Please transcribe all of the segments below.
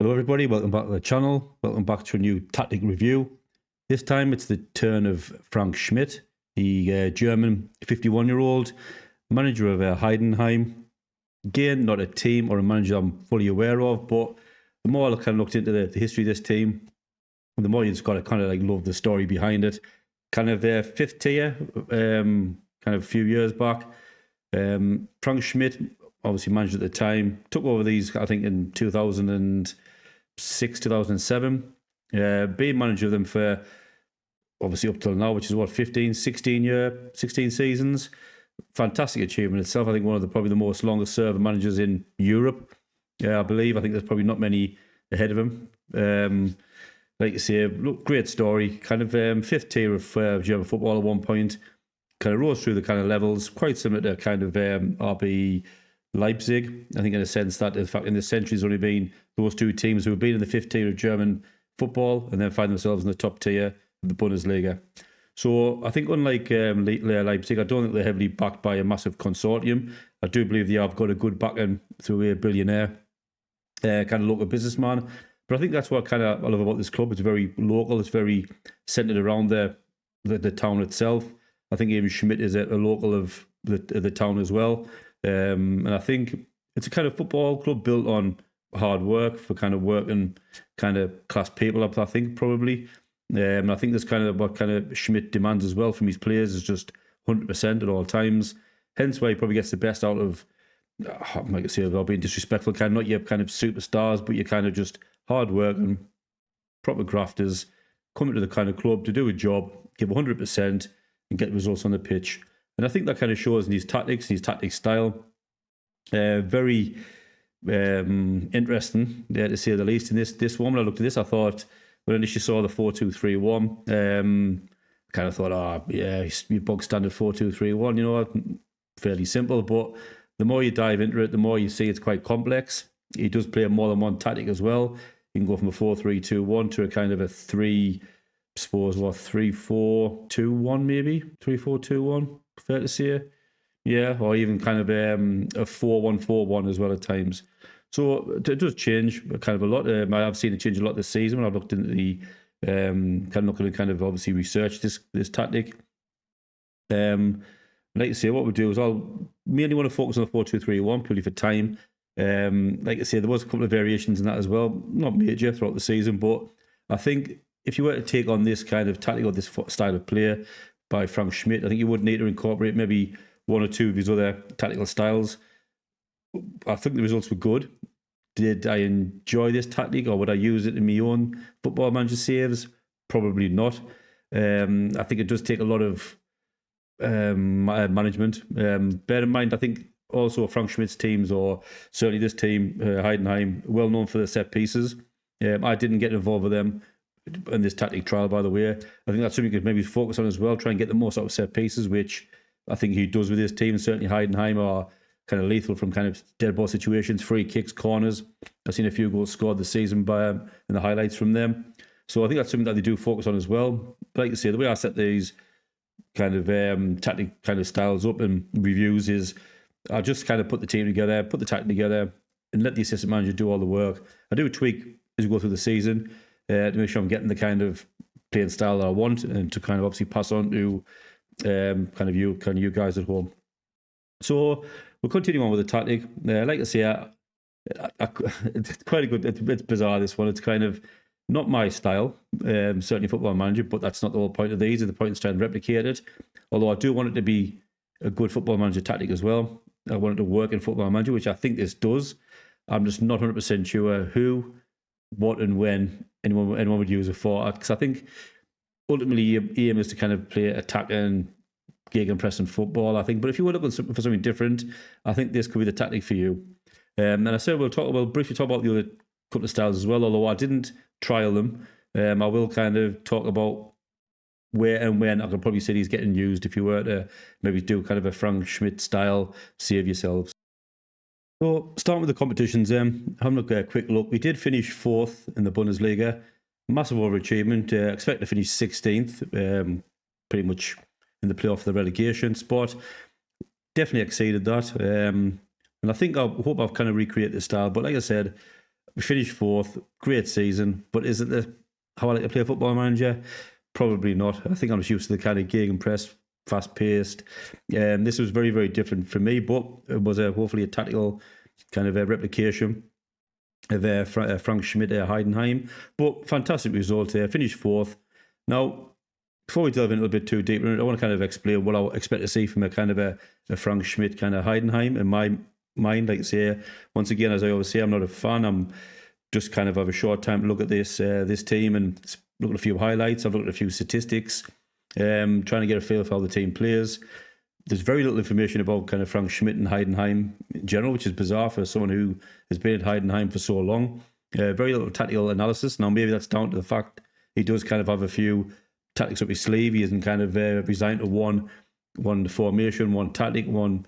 Hello everybody, welcome back to the channel. Welcome back to a new tactic review. This time it's the turn of Frank Scmidt, the German 51-year-old manager of Heidenheim. Again, not a team or a manager I'm fully aware of, but the more I kind of looked into the history of this team, the more you just got to kind of like love the story behind it. Kind of their fifth tier, kind of a few years back. Frank Scmidt, obviously manager at the time, took over these, I think, in 2006, 2007. Being manager of them for, obviously, up till now, which is what, 16 seasons. Fantastic achievement itself. I think one of probably the most longest serving managers in Europe. I believe. I think there's probably not many ahead of him. Like you say, look, great story. Kind of fifth tier of German football at one point. Kind of rose through the kind of levels, quite similar to kind of RB Leipzig. I think in a sense that, in fact, in this century, there's only been those two teams who have been in the fifth tier of German football and then find themselves in the top tier of the Bundesliga. So I think unlike Leipzig, I don't think they're heavily backed by a massive consortium. I do believe they have got a good backing through a billionaire, kind of local businessman. But I think that's what kind of I love about this club. It's very local. It's very centred around the town itself. I think even Schmidt is a local of the town as well. And I think it's a kind of football club built on hard work for kind of working kind of class people up, I think, probably. And I think that's kind of what kind of Schmidt demands as well from his players, is just 100% at all times. Hence why he probably gets the best out of, I might say, without being disrespectful, kind of not your kind of superstars, but you're kind of just hard work and proper grafters coming to the kind of club to do a job, give 100% and get results on the pitch. And I think that kind of shows in his tactics, his tactic style. Very interesting, to say the least. In this one, when I looked at this, I thought, when I initially saw the 4-2-3-1, kind of thought, yeah, your bog standard 4-2-3-1, you know, fairly simple. But the more you dive into it, the more you see it's quite complex. He does play more than one tactic as well. You can go from a 4-3-2-1 to a kind of a 3-4-2-1 maybe, 3-4-2-1, fair to say. Yeah, or even kind of a 4-1-4-1 as well at times. So it does change kind of a lot. I've seen it change a lot this season when I've looked into the kind of obviously research this tactic. Like I say, what we'll do is I'll mainly want to focus on the 4-2-3-1 purely for time. Like I say, there was a couple of variations in that as well, not major throughout the season, but I think if you were to take on this kind of tactic or this style of play by Frank Scmidt, I think you would need to incorporate maybe one or two of his other tactical styles. I think the results were good. Did I enjoy this tactic, or would I use it in my own football manager saves? Probably not. I think it does take a lot of management. Bear in mind, I think also Frank Schmidt's teams, or certainly this team, Heidenheim, well known for their set pieces. I didn't get involved with them in this tactic trial, by the way. I think that's something you could maybe focus on as well, try and get the most out of set pieces, which I think he does with his team. Certainly Heidenheim are kind of lethal from kind of dead ball situations, free kicks, corners. I've seen a few goals scored this season by in the highlights from them. So I think that's something that they do focus on as well. But like I say, the way I set these kind of tactic kind of styles up and reviews is I just kind of put the team together, put the tactic together, and let the assistant manager do all the work. I do a tweak as we go through the season to make sure I'm getting the kind of playing style that I want, and to kind of obviously pass on to kind of you guys at home. So we'll continue on with the tactic. Like I say, it's quite a good. It's bizarre, this one. It's kind of not my style, certainly football manager, but that's not the whole point of these. The point is trying to replicate it. Although I do want it to be a good football manager tactic as well. I want it to work in football manager, which I think this does. I'm just not 100% sure who, what, and when anyone would use it for. Because I think ultimately your aim is to kind of play attack and gegenpressing football, I think. But if you were looking for something different, I think this could be the tactic for you. And I said we'll briefly talk about the other couple of styles as well, although I didn't trial them. I will kind of talk about where and when I could probably see these getting used if you were to maybe do kind of a Frank Scmidt style save yourselves. So starting with the competitions, having a quick look, we did finish 4th in the Bundesliga. Massive overachievement. Expect to finish 16th, pretty much in the playoff for the relegation spot. Definitely exceeded that. And I think I hope I've kind of recreated this style. But like I said, We finished fourth, great season, but is it how I like to play Football Manager? Probably not. I think I'm just used to the kind of gegenpress, fast-paced. This was very, very different for me, but it was hopefully a tactical kind of a replication of Frank Scmidt at Heidenheim. But fantastic result there, finished fourth. Now, before we delve in a little bit too deep, I want to kind of explain what I expect to see from a kind of a Frank Scmidt kind of Heidenheim. In my mind, like I say, once again, as I always say, I'm not a fan. I'm just kind of have a short time to look at this team and look at a few highlights. I've looked at a few statistics, trying to get a feel for how the team plays. There's very little information about kind of Frank Scmidt and Heidenheim in general, which is bizarre for someone who has been at Heidenheim for so long. Very little tactical analysis. Now, maybe that's down to the fact he does kind of have a few tactics up his sleeve. He isn't kind of resigned to one formation, one tactic, one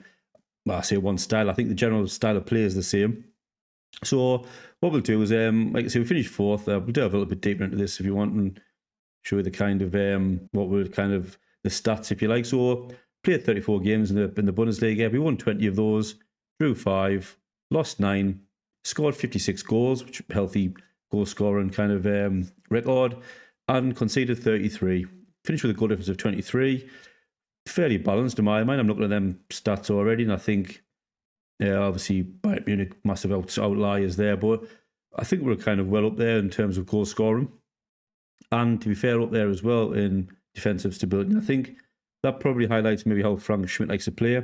style. I think the general style of play is the same. So what we'll do is, like I say, we finished fourth. We'll delve a little bit deeper into this if you want and show you the kind of what were kind of the stats, if you like. So played 34 games in the Bundesliga. We won 20 of those, drew 5, lost 9, scored 56 goals, which is a healthy goal scoring kind of record, and conceded 33. Finished with a goal difference of 23. Fairly balanced in my mind. I'm looking at them stats already, and I think obviously Bayern Munich, massive outliers there, but I think we're kind of well up there in terms of goal scoring, and to be fair, up there as well in defensive stability. And I think that probably highlights maybe how Frank Scmidt likes to play.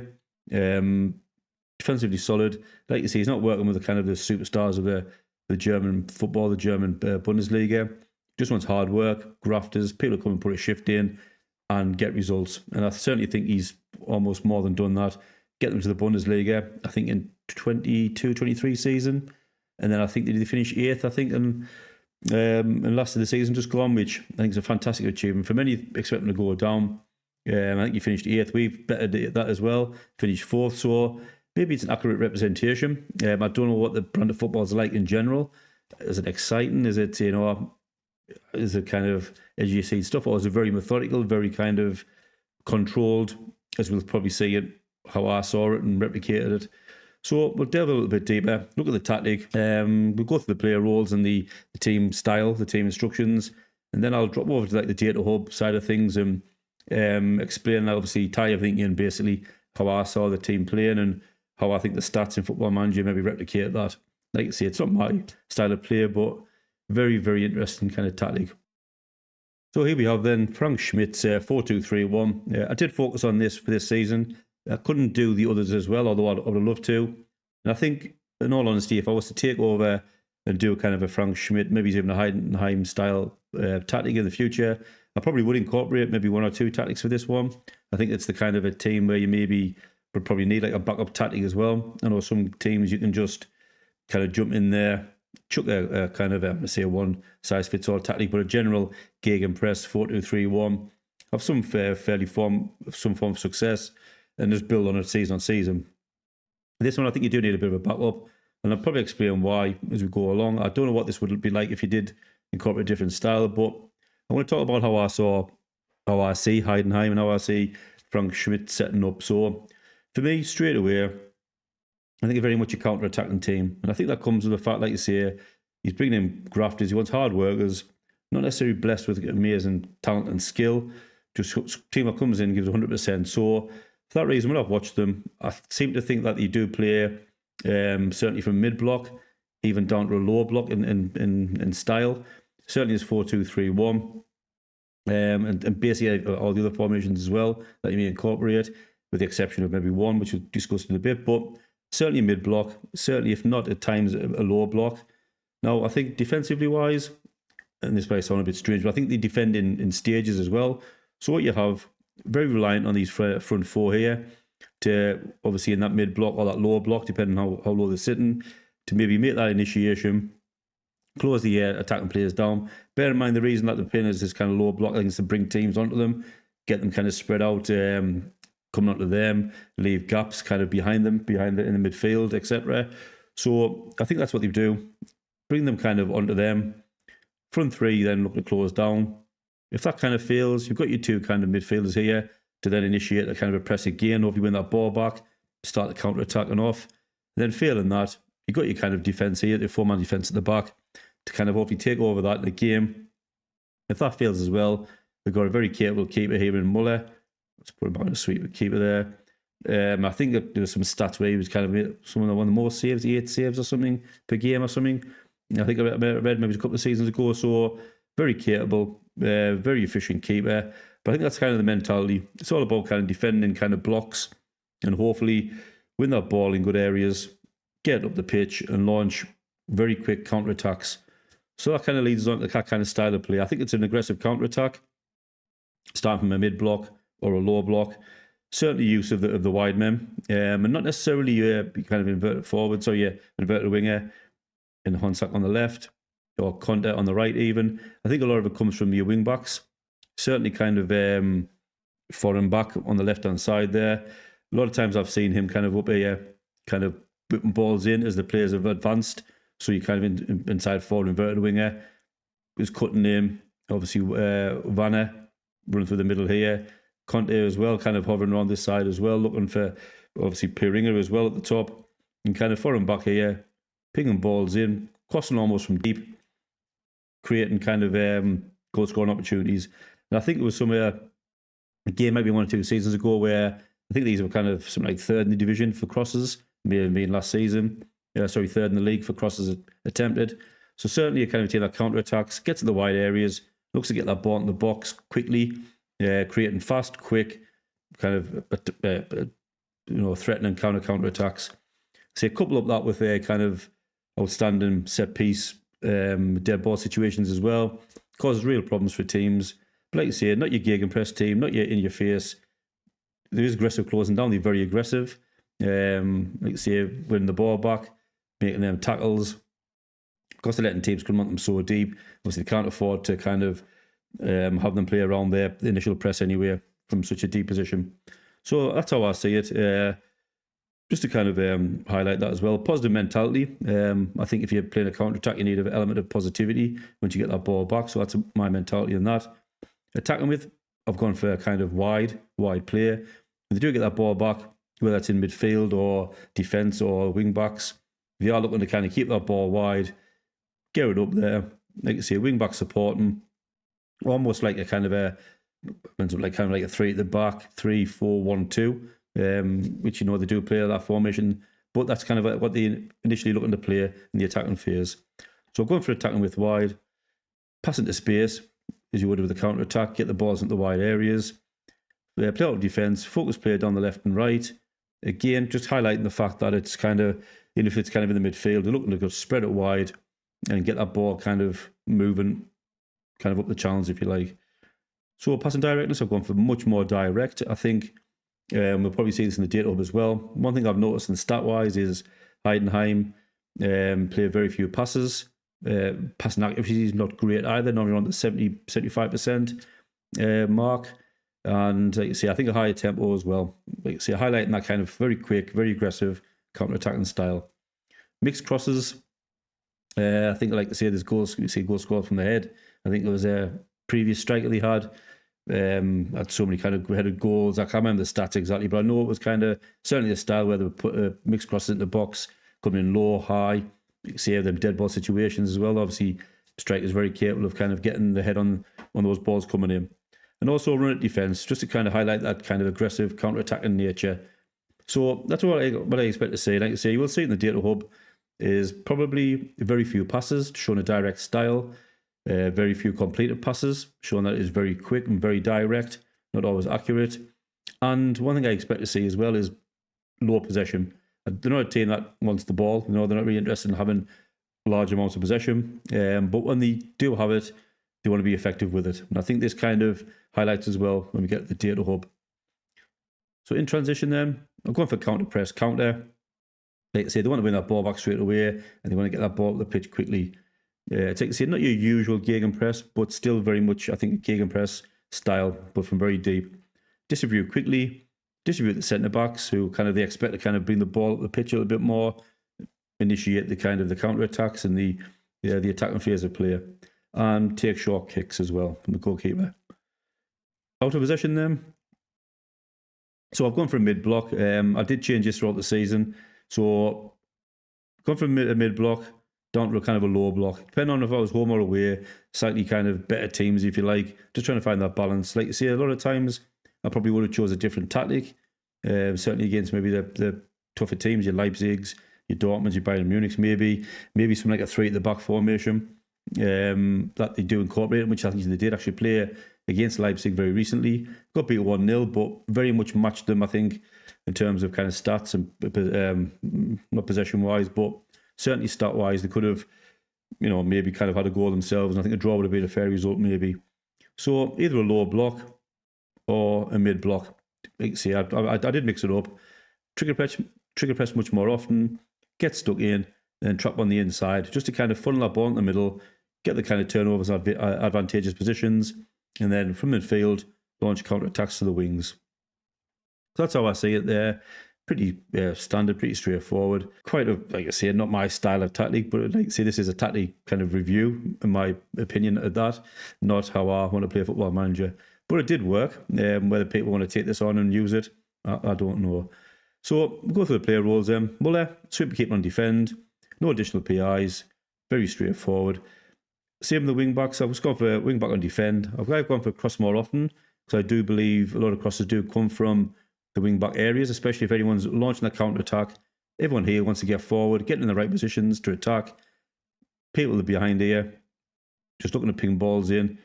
Defensively solid. Like you see, he's not working with the kind of the superstars of the German football, the German Bundesliga. Just wants hard work, grafters, people who come and put a shift in and get results. And I certainly think he's almost more than done that. Get them to the Bundesliga, I think in 22-23 season. And then I think they finished 8th, I think, and last of the season just gone, which I think is a fantastic achievement. For many, expect them to go down. I think you finished 8th. We've bettered that as well. Finished 4th. So maybe it's an accurate representation. I don't know what the brand of football is like in general. Is it exciting? Is it, is it kind of edgy seed stuff? Or is it very methodical, very kind of controlled, as we'll probably see it, how I saw it and replicated it? So we'll delve a little bit deeper, look at the tactic. We'll go through the player roles and the team style, the team instructions, and then I'll drop over to like the data hub side of things and explain, obviously tie everything in, basically how I saw the team playing and how I think the stats in Football Manager maybe replicate that. Like I say, it's not my style of play, but very, very interesting kind of tactic. So here we have then Frank Schmidt's 4-2-3-1. I did focus on this for this season. I couldn't do the others as well, although I would have loved to. And I think, in all honesty, if I was to take over and do kind of a Frank Scmidt, maybe even a Heidenheim style tactic in the future, I probably would incorporate maybe 1 or 2 tactics for this one. I think it's the kind of a team where you maybe would probably need like a backup tactic as well. I know some teams you can just kind of jump in there, chuck a kind of a one-size-fits-all tactic, but a general gegenpress 4-2-3-1, have some some form of success, and just build on it season on season. This one, I think you do need a bit of a backup, and I'll probably explain why as we go along. I don't know what this would be like if you did incorporate a different style, but I want to talk about how I see Heidenheim and how I see Frank Scmidt setting up. So for me, straight away, I think very much a counter-attacking team. And I think that comes with the fact, like you say, he's bringing in grafters. He wants hard workers, not necessarily blessed with amazing talent and skill. Just a team that comes in and gives 100%. So for that reason, when I've watched them, I seem to think that they do play certainly from mid-block, even down to a low block in style. Certainly is 4-2-3-1. And basically all the other formations as well that you may incorporate, with the exception of maybe one, which we'll discuss in a bit. But certainly mid-block, certainly if not at times a lower block. Now, I think defensively wise, and this might sound a bit strange, but I think they defend in stages as well. So what you have, very reliant on these front four here to obviously in that mid-block or that lower block, depending on how low they're sitting, to maybe make that initiation, close the attacking players down. Bear in mind the reason that they're playing is this kind of lower block, I think, is to bring teams onto them, get them kind of spread out, coming onto them, leave gaps kind of behind them, in the midfield, etc. So I think that's what they do. Bring them kind of onto them. Front three then look to close down. If that kind of fails, you've got your 2 kind of midfielders here to then initiate a kind of a press again, hopefully win that ball back, start the counter-attacking off. And then failing that, you've got your kind of defence here, the 4-man defence at the back, to kind of hopefully take over that in the game. If that fails as well, they've got a very capable keeper here in Muller. Let's put him back in a sweep keeper there. I think that there was some stats where he was kind of one of the most saves, 8 saves or something per game or something. I think I read maybe a couple of seasons ago. So very capable, very efficient keeper. But I think that's kind of the mentality. It's all about kind of defending kind of blocks and hopefully win that ball in good areas, get up the pitch and launch very quick counter-attacks. So that kind of leads us on to that kind of style of play. I think it's an aggressive counter-attack, starting from a mid-block or a low block. Certainly use of the wide men, and not necessarily kind of inverted forward, so inverted winger and Honsak on the left, or Conte on the right even. I think a lot of it comes from your wing backs. Certainly kind of foreign back on the left-hand side there. A lot of times I've seen him kind of up here, kind of whipping balls in as the players have advanced. So you're kind of inside forward inverted winger. Who's cutting in, obviously Vanna running through the middle here. Conte as well, kind of hovering around this side as well, looking for obviously Piringer as well at the top. And kind of foreign back here, pinging balls in, crossing almost from deep, creating kind of goal scoring opportunities. And I think it was somewhere, a game maybe 1 or 2 seasons ago, where I think these were kind of something like third in the division for crosses, maybe last season. Third in the league for crosses attempted. So certainly a kind of team that counter-attacks, gets to the wide areas, looks to get that ball in the box quickly, creating fast, quick, kind of threatening counter-attacks. So couple up that with a kind of outstanding set-piece dead ball situations as well. Causes real problems for teams. But like you say, not your gegenpress team, not your in-your-face. There is aggressive closing down. They're very aggressive. Like you say, winning the ball back, making them tackles. Because they're letting teams come on them so deep, obviously they can't afford to kind of have them play around their initial press anyway from such a deep position. So that's how I see it. Just to kind of highlight that as well. Positive mentality. I think if you're playing a counter-attack, you need an element of positivity once you get that ball back. So that's my mentality in that. Attacking with, I've gone for a kind of wide play. When they do get that ball back, whether that's in midfield or defence or wing backs, they are looking to kind of keep that ball wide, get it up there. Like you say, wing back supporting, almost like a kind of a 3 at the back, 3-4-1-2, which they do play that formation. But that's kind of what they initially looking to play in the attacking phase. So going for attacking with wide, passing to space as you would with the counter attack, get the balls into the wide areas. Play out of defence, focus play down the left and right. Again, just highlighting the fact that it's kind of, even if it's kind of in the midfield, they're looking to go spread it wide and get that ball kind of moving, kind of up the channels, if you like. So passing directness, I've gone for much more direct. I think we'll probably see this in the data hub as well. One thing I've noticed in stat-wise is Heidenheim play very few passes. Passing accuracy is not great either, normally around the 70-75% mark. And like you see, I think a higher tempo as well. Like you see, highlighting that kind of very quick, very aggressive counter-attacking style. Mixed crosses. I think, like I say, there's goals. You see goals scored from the head. I think there was a previous striker they had so many kind of headed goals. I can't remember the stats exactly, but I know it was kind of certainly a style where they would put mixed crosses into the box, coming in low, high. You see them dead ball situations as well. Obviously, strikers very capable of kind of getting the head on those balls coming in. And also run at defence, just to kind of highlight that kind of aggressive counter-attacking nature. So that's what I expect to see. Like I say, you will see it in the data hub, is probably very few passes, showing a direct style. Very few completed passes, showing that it is very quick and very direct, not always accurate. And one thing I expect to see as well is low possession. They're not a team that wants the ball. They're not really interested in having large amounts of possession. But when they do have it, they want to be effective with it. And I think this kind of highlights as well when we get the data hub. So in transition then, I'm going for counter-press, counter. Like I say, they want to win that ball back straight away, and they want to get that ball up the pitch quickly. Take a see, not your usual gegenpress, but still very much, I think, a gegenpress style, but from very deep. Distribute quickly, distribute the centre backs, who kind of they expect to kind of bring the ball up the pitch a little bit more, initiate the kind of the counter attacks and the attacking phase of play, and take short kicks as well from the goalkeeper. Out of possession then. So I've gone for a mid block. I did change this throughout the season. So gone from a mid block down to a kind of a low block. Depending on if I was home or away, slightly kind of better teams, if you like. Just trying to find that balance. Like you see, a lot of times I probably would have chose a different tactic. Certainly against maybe the tougher teams, your Leipzigs, your Dortmunds, your Bayern Munichs, maybe something like a 3 at the back formation that they do incorporate, which I think they did actually play against Leipzig very recently. Got beat 1-0, but very much matched them, I think, in terms of kind of stats and not possession-wise, but certainly stat-wise, they could have, maybe kind of had a goal themselves, and I think a draw would have been a fair result, maybe. So either a low block or a mid block. Like see, I did mix it up. Trigger press much more often. Get stuck in, then trap on the inside, just to kind of funnel that ball in the middle, get the kind of turnovers at advantageous positions, and then from midfield, launch counter-attacks to the wings. So that's how I see it there. Pretty standard, pretty straightforward. Quite like I say, not my style of tactic, but like I say, this is a tactic kind of review, in my opinion, at that. Not how I want to play Football Manager. But it did work. Whether people want to take this on and use it, I don't know. So we'll go through the player roles then. Muller, sweeper, keeper on defend. No additional PIs. Very straightforward. Same with the wing backs. I've just gone for wing back on defend. I've gone for cross more often, because I do believe a lot of crosses do come from the wing back areas, especially if anyone's launching a counter attack. Everyone here wants to get forward, get in the right positions to attack. People are behind here, just looking to ping balls in.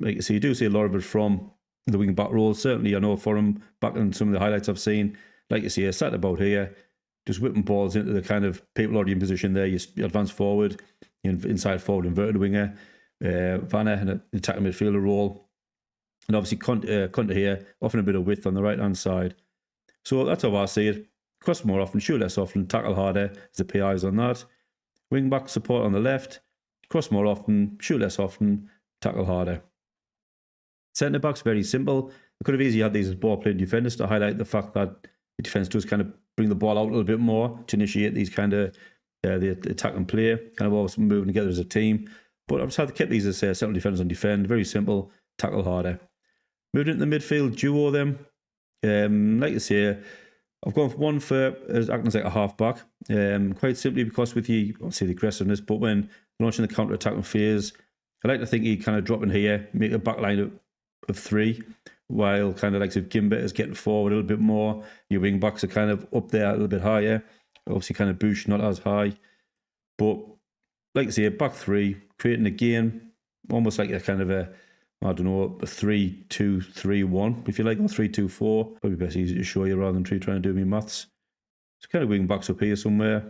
Like you see, you do see a lot of it from the wing back role. Certainly, I know for him, back in some of the highlights I've seen, like you see, I sat about here, just whipping balls into the kind of people already in position there. You advance forward, inside forward inverted winger, Vanna in an attacking midfielder role. And obviously, Conte here, offering a bit of width on the right-hand side. So that's how I see it. Cross more often, shoot less often, tackle harder, as the PIs on that. Wing back support on the left, cross more often, shoot less often, tackle harder. Centre backs, very simple. I could have easily had these as ball playing defenders to highlight the fact that the defence does kind of bring the ball out a little bit more to initiate these kind of the attack and play, kind of always moving together as a team. But I've just had to keep these as central defenders on defend. Very simple, tackle harder. Moving into the midfield duo then. Like I say, I've gone for one for as acting as like a half back. Quite simply because with the aggressiveness, but when launching the counter attacking phase, I like to think he kind of drop in here, make a back line of 3, while kind of like if Gimba is getting forward a little bit more, your wing backs are kind of up there a little bit higher. Obviously, kind of Bush not as high, but like I say, a back 3, creating again almost like a kind of a 3-2-3-1, if you like, or 3-2-4. Probably best easy to show you rather than trying to do me maths. It's kind of wing backs up here somewhere.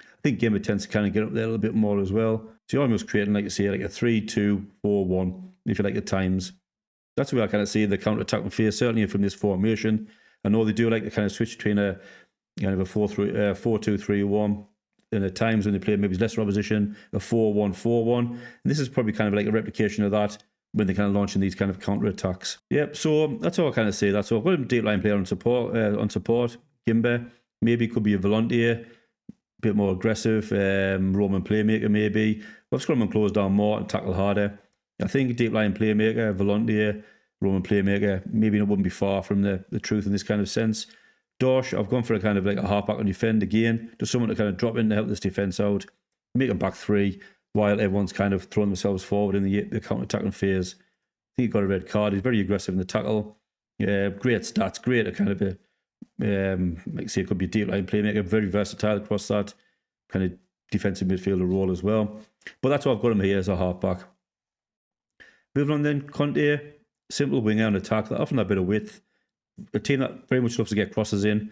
I think Gimba tends to kind of get up there a little bit more as well. So you're almost creating, like you say, like a 3-2-4-1, if you like, at times. That's where I kind of see the counter-attacking phase, certainly from this formation. I know they do like to kind of switch between a kind of a 4-2-3-1, and at times when they play maybe lesser opposition, a 4-1-4-1. And this is probably kind of like a replication of that when they're kind of launching these kind of counter-attacks. Yep, so that's all I kind of say that. So I've got a deep line player on support, Gimba. Maybe could be a volunteer, a bit more aggressive, Roman playmaker maybe. I've scrum and close down more and tackle harder. I think deep line playmaker, volunteer, Roman playmaker, maybe it wouldn't be far from the truth in this kind of sense. Dorsch, I've gone for a kind of like a half back on defend again, just someone to kind of drop in to help this defence out, make a back 3 while everyone's kind of throwing themselves forward in the counter-attacking phase. I think he got a red card. He's very aggressive in the tackle. Great stats, great at kind of a, like I say, it could be a deep line playmaker, very versatile across that kind of defensive midfielder role as well. But that's why I've got him here as a half back. Moving on then, Conte, simple winger on attack, often a bit of width. A team that very much loves to get crosses in,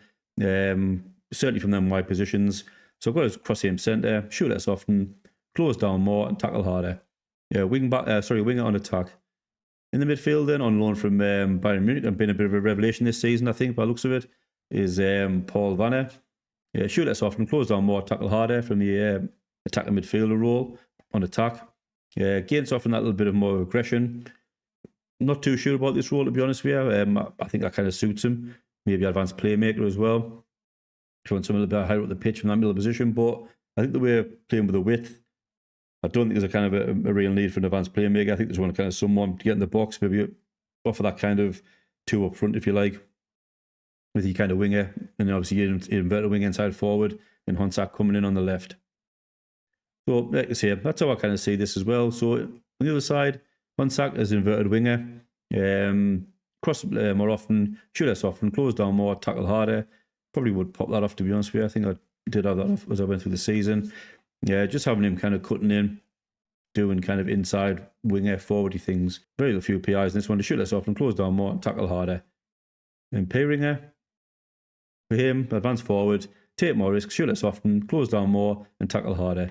certainly from them wide positions. So I've got to cross him centre, shoot less often, close down more, and tackle harder. Yeah, winger on attack. In the midfield then, on loan from Bayern Munich, and been a bit of a revelation this season, I think, by the looks of it, is Paul Vanna. Yeah, shoot less often, close down more, tackle harder from the attacking midfielder role on attack. Gains often that little bit of more aggression. Not too sure about this role, to be honest with you. I think that kind of suits him. Maybe advanced playmaker as well. If you want someone a little bit higher up the pitch from that middle position. But I think the way playing with the width, I don't think there's a kind of a real need for an advanced playmaker. I think there's one kind of someone to get in the box, maybe offer that kind of 2 up front, if you like, with your kind of winger. And then obviously you invert a wing inside forward. and Honsack coming in on the left. So, like I say, that's how I kind of see this as well. So, on the other side, Honsack as inverted winger, cross more often, shoot less often, close down more, tackle harder. Probably would pop that off, to be honest with you. I think I did have that off as I went through the season. Yeah, just having him kind of cutting in, doing kind of inside winger, forwardy things. Very few PIs in this one. To shoot less often, close down more, tackle harder. And P-Ringer, for him, advance forward, take more risks, shoot less often, close down more, and tackle harder.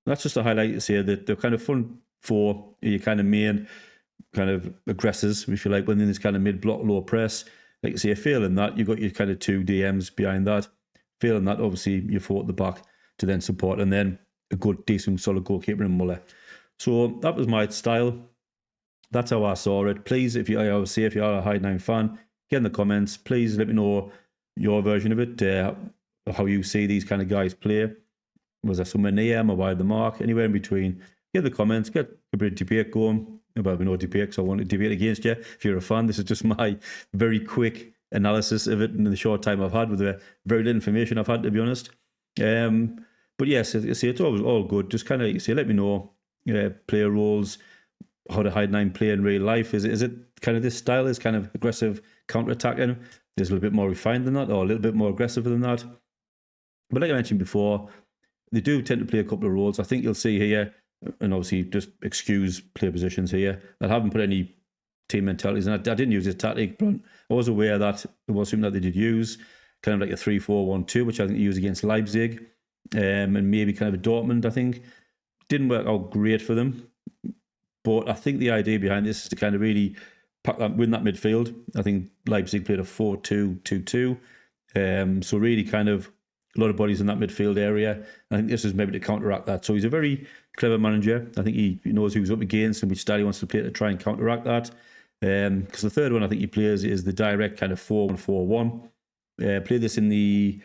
That's just a highlight to say that they're kind of fun for your kind of main kind of aggressors, if you like, when in this kind of mid-block, low press. Like you say, failing that, you've got your kind of two DMs behind that. Failing that, obviously, you fought at the back to then support, and then a good, decent, solid goalkeeper in Muller. So that was my style. That's how I saw it. Please, if you are a Heidenheim fan, get in the comments. Please let me know your version of it, how you see these kind of guys play. Was there somewhere near them or wide the mark? Anywhere in between. Get in the comments. Get a bit of debate going. Well, no debate because I want to debate against you. If you're a fan, this is just my very quick analysis of it in the short time I've had with the very little information I've had, to be honest. But yes, it's always all good. Just kind of let me know player roles, how the Heidenheim play in real life. Is it kind of this style? Is kind of aggressive counter-attacking? Is a little bit more refined than that, or a little bit more aggressive than that? But like I mentioned before, they do tend to play a couple of roles. I think you'll see here, and obviously just excuse player positions here, I haven't put any team mentalities, and I didn't use this tactic, but I was aware that it was something that they did use, kind of like a 3-4-1-2, which I think they used against Leipzig, and maybe kind of a Dortmund, I think. Didn't work out great for them, but I think the idea behind this is to kind of really win that midfield. I think Leipzig played a 4-2-2-2, so really kind of a lot of bodies in that midfield area. I think this is maybe to counteract that. So he's a very clever manager. I think he knows who's up against and which style he wants to play to try and counteract that. Because the third one I think he plays is the direct kind of 4-1-4-1. Played this in the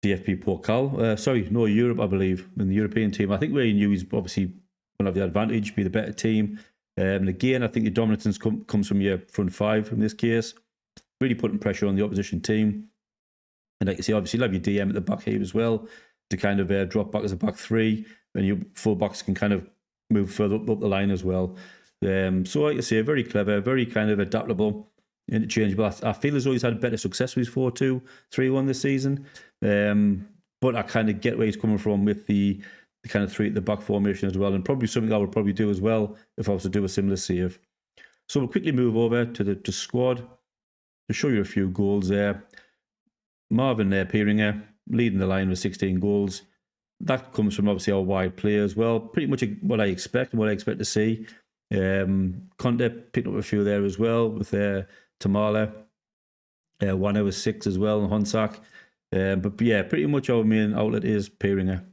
DFB Pokal. Europe, I believe, in the European team. I think where he knew he's obviously going to have the advantage, be the better team. And again, I think the dominance comes from your front five in this case. Really putting pressure on the opposition team. And like you see, obviously, you have your DM at the back here as well to kind of drop back as a back three. And your full backs can kind of move further up the line as well. So like I say, very clever, very kind of adaptable, interchangeable. I feel as though he's had better success with his 4-2-3-1 this season. But I kind of get where he's coming from with the kind of three at the back formation as well. And probably something I would probably do as well if I was to do a similar save. So we'll quickly move over to the squad to show you a few goals there. Marvin P-Ringer leading the line with 16 goals. That comes from obviously our wide play as well. Pretty much what I expect and what I expect to see. Conte picked up a few there as well with Tamala. One was 6 as well, and Honsack. But yeah, pretty much our main outlet is P-Ringer.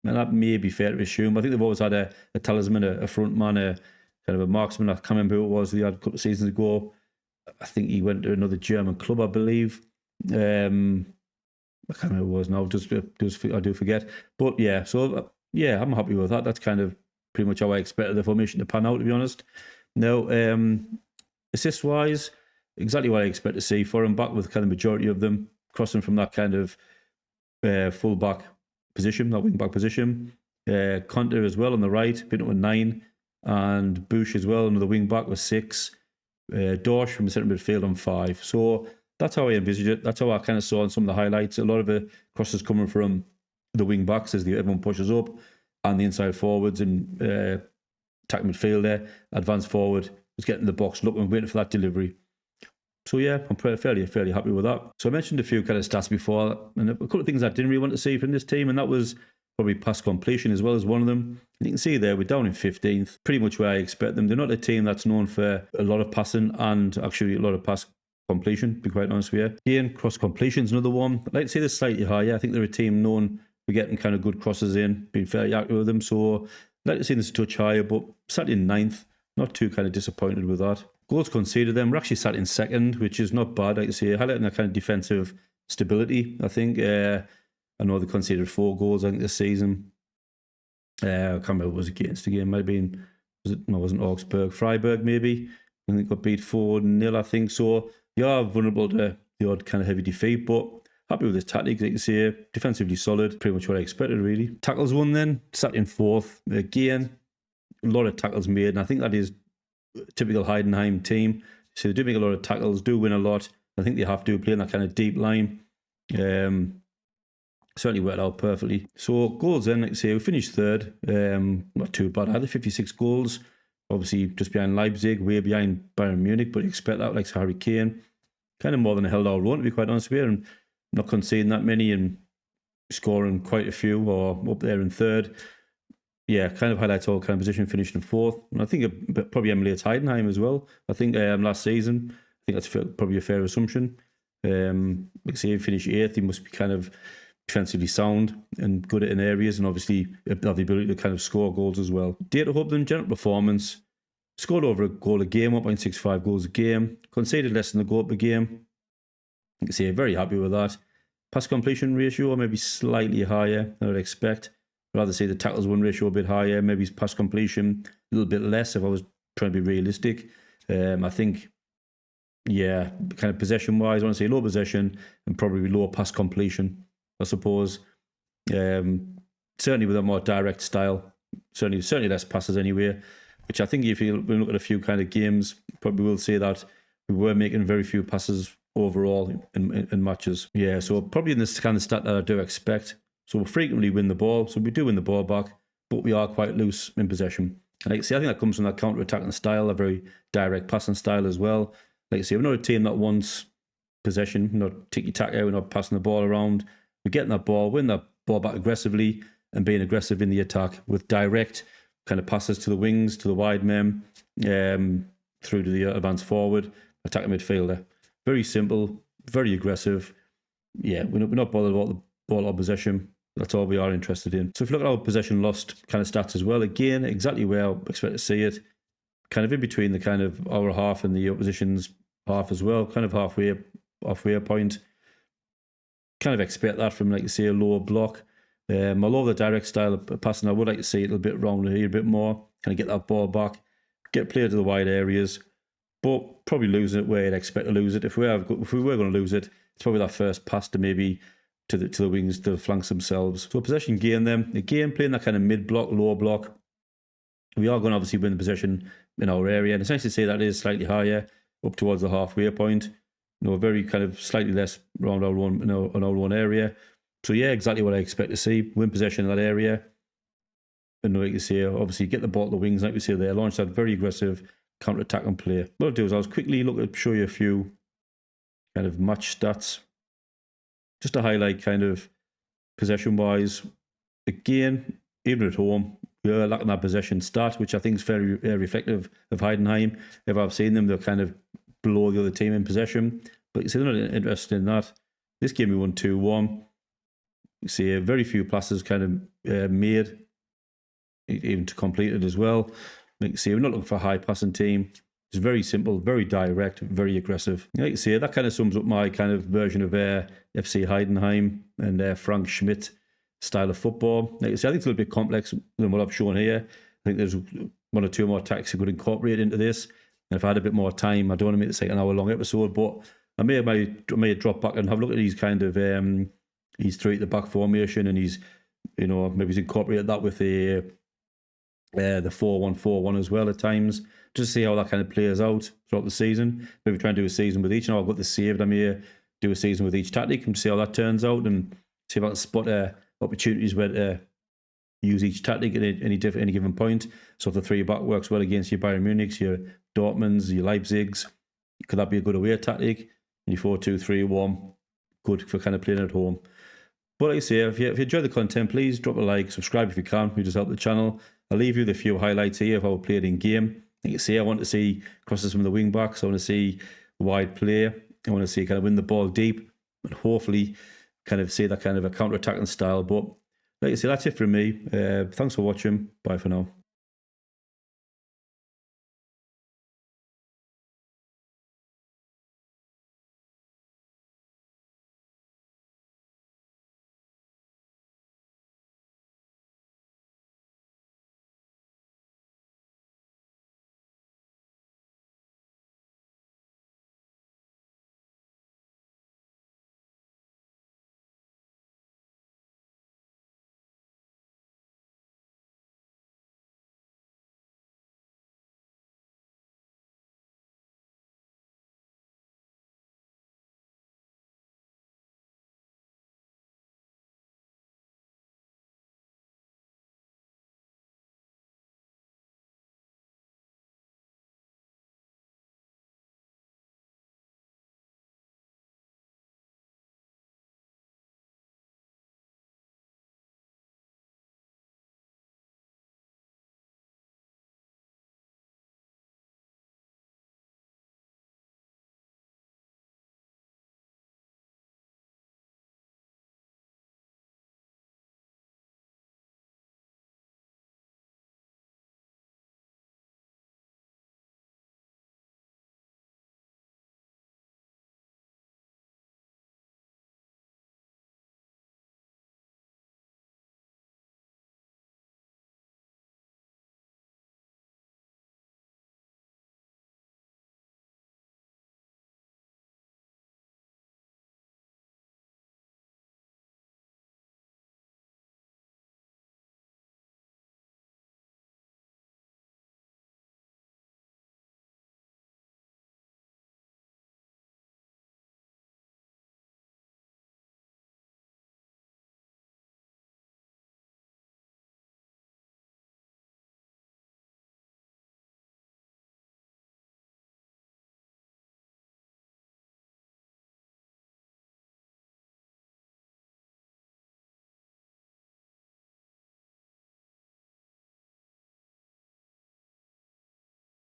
And that may be fair to assume. I think they've always had a talisman, a front man, a kind of a marksman. I can't remember who it was they had a couple of seasons ago. I think he went to another German club, I believe. I can't remember who it was now. I do forget. But yeah, so yeah, I'm happy with that. That's kind of pretty much how I expected the formation to pan out, to be honest. Now, assist-wise, exactly what I expect to see for him, back with kind of majority of them, crossing from that kind of full-back position, that wing-back position. Conte as well on the right, picking up with 9, and Bush as well, another wing-back with 6. Dorsch from the centre midfield on 5. So that's how I envisaged it. That's how I kind of saw in some of the highlights. A lot of the crosses coming from the wing-backs as everyone pushes up, and the inside forwards and attack midfield there, advance forward, was getting in the box, looking, waiting for that delivery. So yeah, I'm fairly happy with that. So I mentioned a few kind of stats before, and a couple of things I didn't really want to see from this team, and that was probably pass completion as well as one of them. And you can see there, we're down in 15th, pretty much where I expect them. They're not a team that's known for a lot of passing and actually a lot of pass completion, to be quite honest with you. Again, cross completion is another one. I'd like to see this slightly higher. I think they're a team known for getting kind of good crosses in, being fairly active with them. So I'd like to see this a touch higher, but sat in 9th. Not too kind of disappointed with that. Goals conceded then, we're actually sat in 2nd, which is not bad. Like I say, highlighting that kind of defensive stability, I think. I know they conceded 4 goals, I think, this season. I can't remember what it was against the game. Might have been, it wasn't Augsburg. Freiburg, maybe. I think got beat 4-0, I think. So you are vulnerable to the odd kind of heavy defeat, but happy with this tactic. Like you say, defensively solid, pretty much what I expected really. Tackles won then, sat in fourth. Again, a lot of tackles made, and I think that is a typical Heidenheim team. So they do make a lot of tackles, do win a lot. I think they have to play in that kind of deep line. Certainly worked out perfectly. So goals then, like I say, we finished third. Not too bad. I had 56 goals. Obviously just behind Leipzig, way behind Bayern Munich, but you expect that, like Harry Kane. Kind of more than a held our run, to be quite honest with you, and not conceding that many and scoring quite a few, or up there in third. Yeah, kind of highlights all kind of position, finishing in fourth. And I think it probably emulates Heidenheim as well. I think last season, I think that's probably a fair assumption. Like I say, he finished eighth, he must be kind of defensively sound and good in areas, and obviously have the ability to kind of score goals as well. Data Hub then, general performance, scored over a goal a game, 1.65 goals a game, conceded less than a goal per game. You can say very happy with that. Pass completion ratio maybe slightly higher than I'd expect. I'd rather say the tackles won ratio a bit higher, maybe pass completion a little bit less if I was trying to be realistic. I think, yeah, kind of possession wise, I want to say low possession and probably low pass completion, I suppose. Certainly with a more direct style, certainly less passes anyway, which I think if you look at a few kind of games, probably will say that we were making very few passes overall in matches. Yeah, so probably in this kind of stat that I do expect. So we frequently win the ball, so we do win the ball back, but we are quite loose in possession. And like I say, I think that comes from that counter-attacking style, a very direct passing style as well. Like I say, we're not a team that wants possession, not ticky-tacky, we're not passing the ball around. We're getting that ball, win that ball back aggressively, and being aggressive in the attack with direct kind of passes to the wings, to the wide men, through to the advance forward, attacking midfielder. Very simple, very aggressive. Yeah, we're not bothered about the ball or possession. That's all we are interested in. So if you look at our possession lost kind of stats as well, again, exactly where I expect to see it. Kind of in between the kind of our half and the opposition's half as well, kind of halfway point. Kind of expect that from, like you say, a lower block. I love the direct style of passing. I would like to see it a little bit rounder here, a bit more. Kind of get that ball back, get played to the wide areas, but probably losing it where you'd expect to lose it. If we were going to lose it, it's probably that first pass to maybe to the wings, to the flanks themselves. So possession gain them. Again, playing that kind of mid-block, lower block. We are going to obviously win the possession in our area. And essentially say that is slightly higher, up towards the halfway point. Very kind of slightly less around our own area. So yeah, exactly what I expect to see. Win possession in that area. And like you say, obviously get the ball to the wings, like we say there. Launch that very aggressive counter-attacking play. What I'll do is I'll quickly look at show you a few kind of match stats. Just to highlight kind of possession-wise. Again, even at home, we are lacking that possession stat, which I think is very reflective of Heidenheim. If I've seen them, they're kind of below the other team in possession. But you see, they're not interested in that. This game we won 2-1. You see very few passes kind of made, even to complete it as well. Like you see, we're not looking for a high passing team. It's very simple, very direct, very aggressive. Like you say, that kind of sums up my kind of version of FC Heidenheim and Frank Scmidt style of football. Like I say, I think it's a little bit complex than what I've shown here. I think there's one or two more tactics I could incorporate into this. And if I had a bit more time, I don't want to make this like an hour-long episode, but I may drop back and have a look at these kind of he's three at the back formation, and he's maybe he's incorporated that with the 4-1-4-1 as well at times, just to see how that kind of plays out throughout the season. Maybe try and do a season with each. I've got this saved. I may do a season with each tactic and see how that turns out, and see if I can spot opportunities where to use each tactic at any given point. So if the three back works well against your Bayern Munichs, your Dortmunds, your Leipzigs, could that be a good away tactic? And your 4-2-3-1, good for kind of playing at home. But like I say, if you enjoy the content, please drop a like, subscribe if you can. We just help the channel. I'll leave you with a few highlights here of how we played in game. Like I say, I want to see crosses from the wing backs. I want to see wide play. I want to see kind of win the ball deep, and hopefully kind of see that kind of a counter-attacking style. But like I say, that's it from me. Thanks for watching. Bye for now.